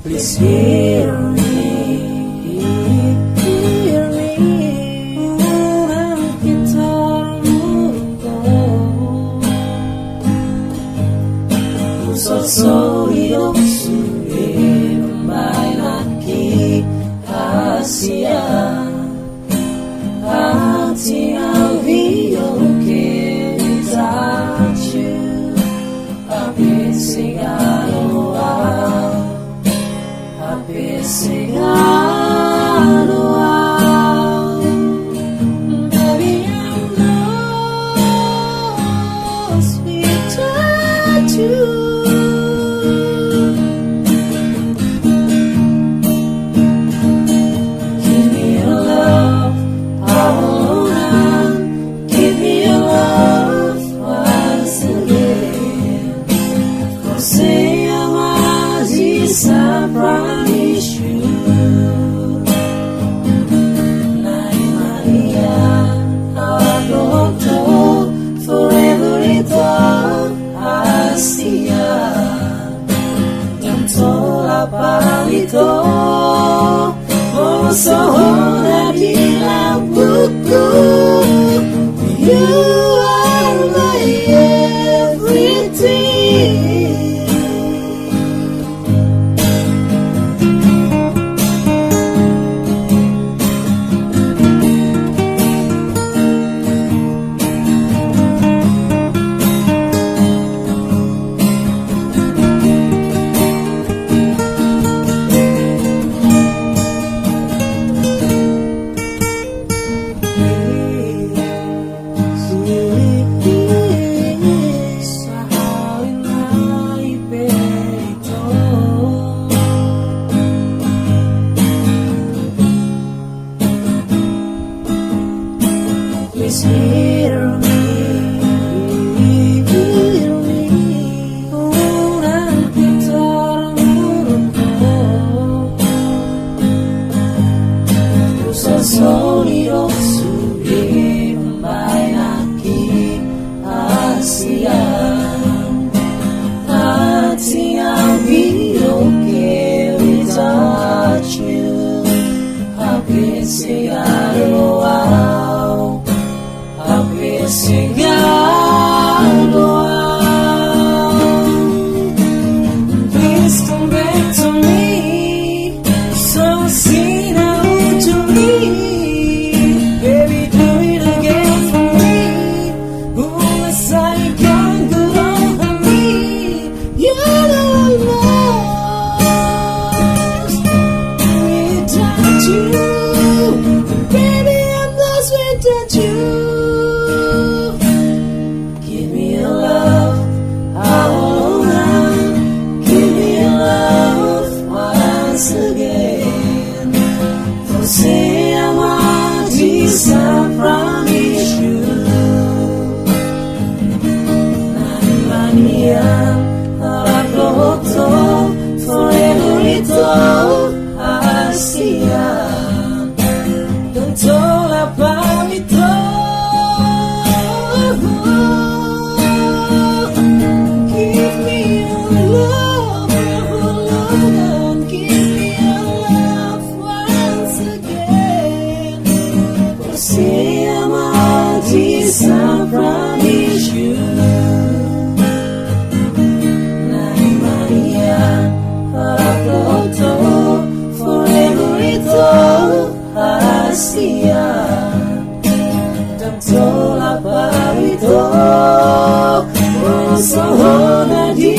Please hear me, unang kitang mundo. Pusat solidok suri membainaki Asia. Hati alvio que without you I've been singing Missing out a while, baby, I'm lost without you. Give me your love, I wanna give me your love once again. Você ama desaparecer. Palito, oh, sohona di lampuku. You are my everything. Please hear me, unang kitang mundo. Pusat solidok suri membainaki Asia. Hati alvio que without you I've been singing out a while. Missing out a while. Please come back to me, so sing out to me. Baby, do it again for me. Who was I can go on me? You're the one lost without you. Baby, I'm lost without you. Você ama desaparecer. Na mania, ela voltou, forever it all, Asia. Tanto la palito. Give me your love, and give me your love once again. Você ama desaparecer. Na Maria, ela voltou, forever it all, Asia. Tanto la palito, oh, sohona di